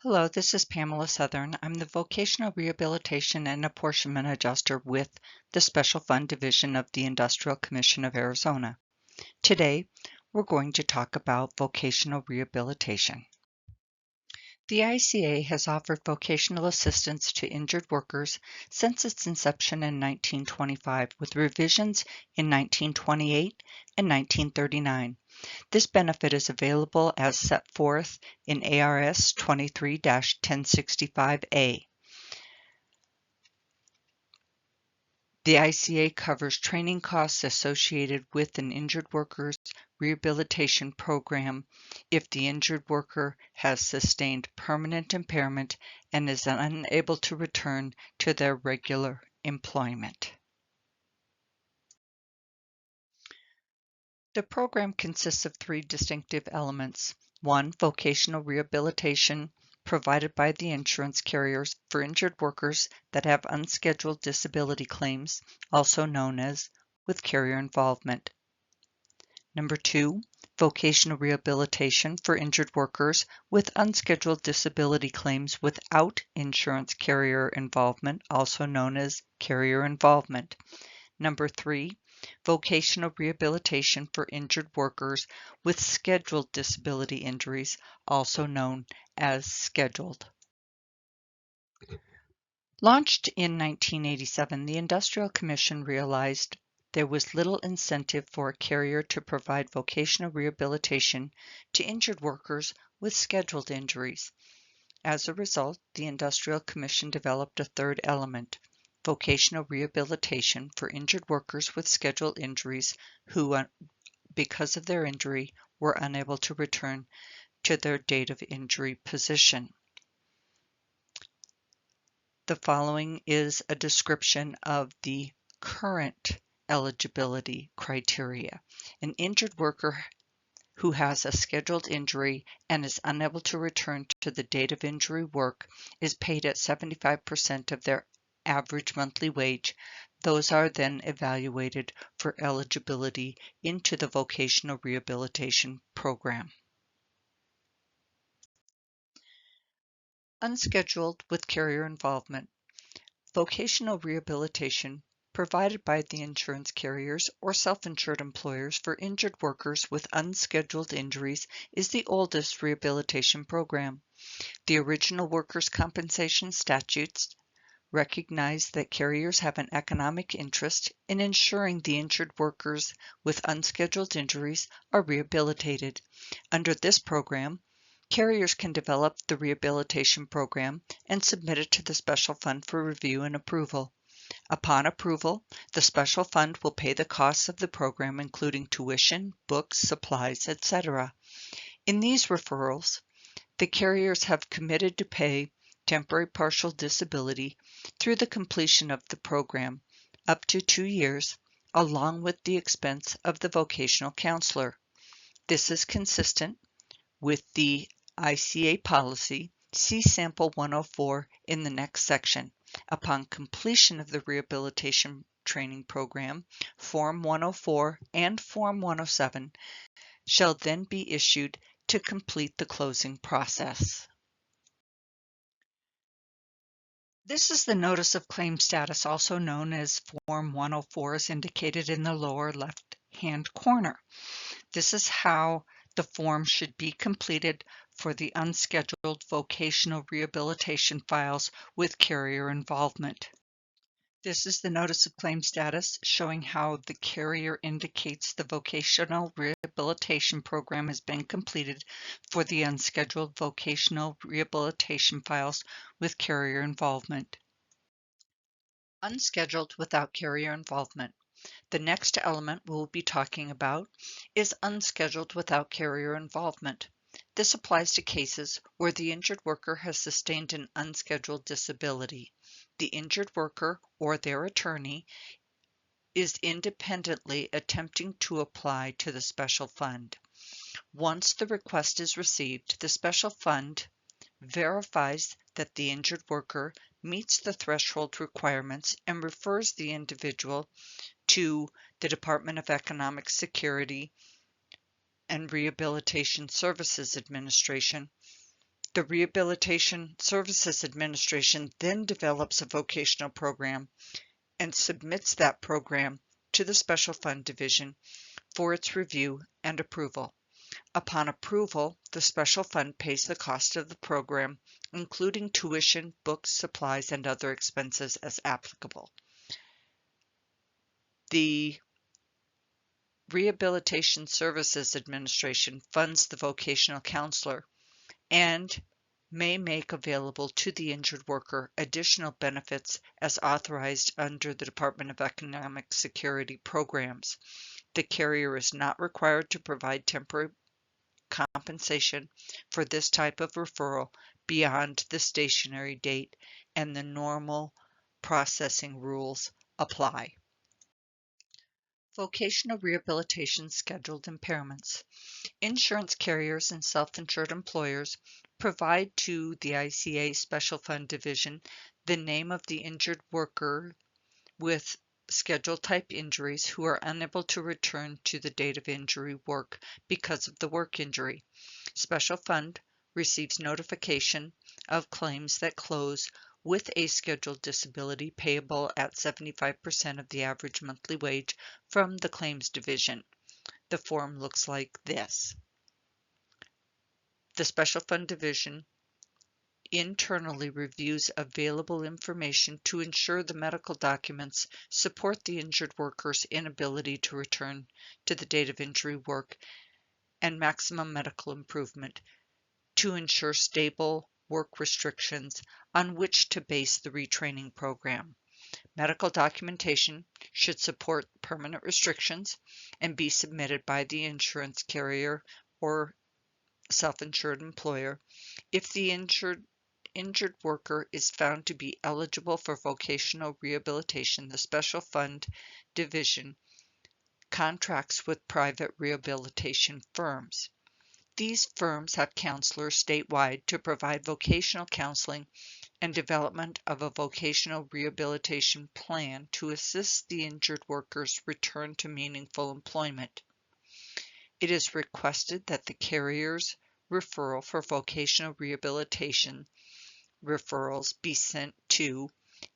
Hello, this is Pamela Southern. I'm the Vocational Rehabilitation and Apportionment Adjuster with the Special Fund Division of the Industrial Commission of Arizona. Today, we're going to talk about vocational rehabilitation. The ICA has offered vocational assistance to injured workers since its inception in 1925, with revisions in 1928 and 1939. This benefit is available as set forth in ARS 23-1065A. The ICA covers training costs associated with an injured worker's rehabilitation program if the injured worker has sustained permanent impairment and is unable to return to their regular employment. The program consists of three distinctive elements. One, vocational rehabilitation provided by the insurance carriers for injured workers that have unscheduled disability claims, also known as with carrier involvement. Number two, vocational rehabilitation for injured workers with unscheduled disability claims without insurance carrier involvement, also known as carrier involvement. Number three, vocational rehabilitation for injured workers with scheduled disability injuries, also known as scheduled. Launched in 1987, the Industrial Commission realized there was little incentive for a carrier to provide vocational rehabilitation to injured workers with scheduled injuries. As a result, the Industrial Commission developed a third element, vocational rehabilitation for injured workers with scheduled injuries who, because of their injury, were unable to return to their date of injury position. The following is a description of the current eligibility criteria. An injured worker who has a scheduled injury and is unable to return to the date of injury work is paid at 75% of their average monthly wage. Those are then evaluated for eligibility into the vocational rehabilitation program. Unscheduled with carrier involvement. Vocational rehabilitation provided by the insurance carriers or self-insured employers for injured workers with unscheduled injuries is the oldest rehabilitation program. The original workers' compensation statutes recognize that carriers have an economic interest in ensuring the injured workers with unscheduled injuries are rehabilitated. Under this program, carriers can develop the rehabilitation program and submit it to the special fund for review and approval. Upon approval, the special fund will pay the costs of the program, including tuition, books, supplies, etc. In these referrals, the carriers have committed to pay temporary partial disability through the completion of the program up to 2 years, along with the expense of the vocational counselor. This is consistent with the ICA policy. See Sample 104 in the next section. Upon completion of the rehabilitation training program, Form 104 and Form 107 shall then be issued to complete the closing process. This is the Notice of Claim Status, also known as Form 104, as indicated in the lower left-hand corner. This is how the form should be completed for the unscheduled vocational rehabilitation files with carrier involvement. This is the Notice of Claim Status, showing how the carrier indicates the vocational rehabilitation program has been completed for the unscheduled vocational rehabilitation files with carrier involvement. Unscheduled without carrier involvement. The next element we'll be talking about is unscheduled without carrier involvement. This applies to cases where the injured worker has sustained an unscheduled disability. The injured worker or their attorney is independently attempting to apply to the special fund. Once the request is received, the special fund verifies that the injured worker meets the threshold requirements and refers the individual to the Department of Economic Security and Rehabilitation Services Administration The Rehabilitation Services Administration then develops a vocational program and submits that program to the Special Fund Division for its review and approval. Upon approval, the Special Fund pays the cost of the program, including tuition, books, supplies, and other expenses as applicable. The Rehabilitation Services Administration funds the vocational counselor and may make available to the injured worker additional benefits as authorized under the Department of Economic Security programs. The carrier is not required to provide temporary compensation for this type of referral beyond the stationary date, and the normal processing rules apply. Vocational Rehabilitation Scheduled Impairments. Insurance carriers and self-insured employers provide to the ICA Special Fund Division the name of the injured worker with schedule type injuries who are unable to return to the date of injury work because of the work injury. Special Fund receives notification of claims that close with a scheduled disability payable at 75% of the average monthly wage from the claims division. The form looks like this. The Special Fund Division internally reviews available information to ensure the medical documents support the injured worker's inability to return to the date of injury work and maximum medical improvement to ensure stable work restrictions on which to base the retraining program. Medical documentation should support permanent restrictions and be submitted by the insurance carrier or self-insured employer. If the injured worker is found to be eligible for vocational rehabilitation, the Special Fund Division contracts with private rehabilitation firms. These firms have counselors statewide to provide vocational counseling and development of a vocational rehabilitation plan to assist the injured workers return to meaningful employment. It is requested that the carrier's referral for vocational rehabilitation referrals be sent to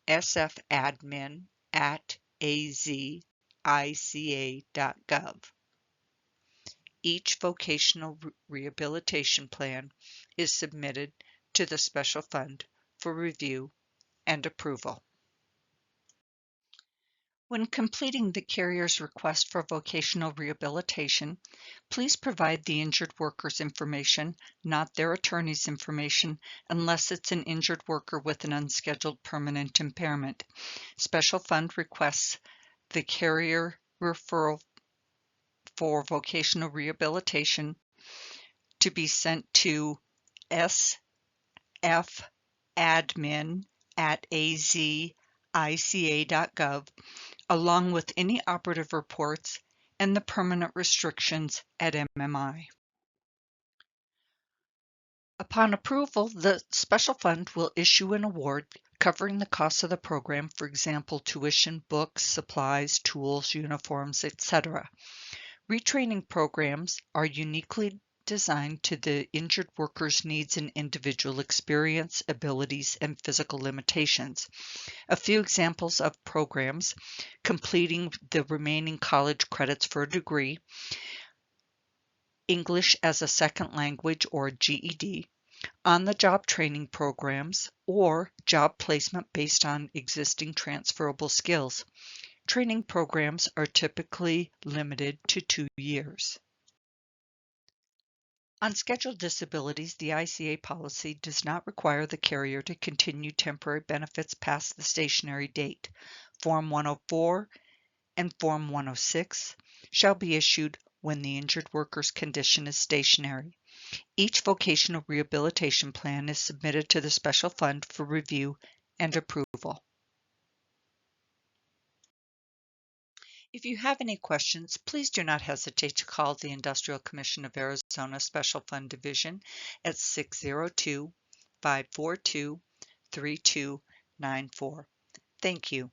sfadmin@azica.gov. Each vocational rehabilitation plan is submitted to the Special Fund for review and approval. When completing the carrier's request for vocational rehabilitation, please provide the injured worker's information, not their attorney's information, unless it's an injured worker with an unscheduled permanent impairment. Special Fund requests the carrier referral for vocational rehabilitation to be sent to sfadmin@azica.gov along with any operative reports and the permanent restrictions at MMI. Upon approval, the Special Fund will issue an award covering the costs of the program, for example, tuition, books, supplies, tools, uniforms, etc. Retraining programs are uniquely designed to the injured worker's needs and individual experience, abilities, and physical limitations. A few examples of programs: completing the remaining college credits for a degree, English as a second language or GED, on-the-job training programs, or job placement based on existing transferable skills. Training programs are typically limited to 2 years. On scheduled disabilities, the ICA policy does not require the carrier to continue temporary benefits past the stationary date. Form 104 and Form 106 shall be issued when the injured worker's condition is stationary. Each vocational rehabilitation plan is submitted to the Special Fund for review and approval. If you have any questions, please do not hesitate to call the Industrial Commission of Arizona Special Fund Division at 602-542-3294. Thank you.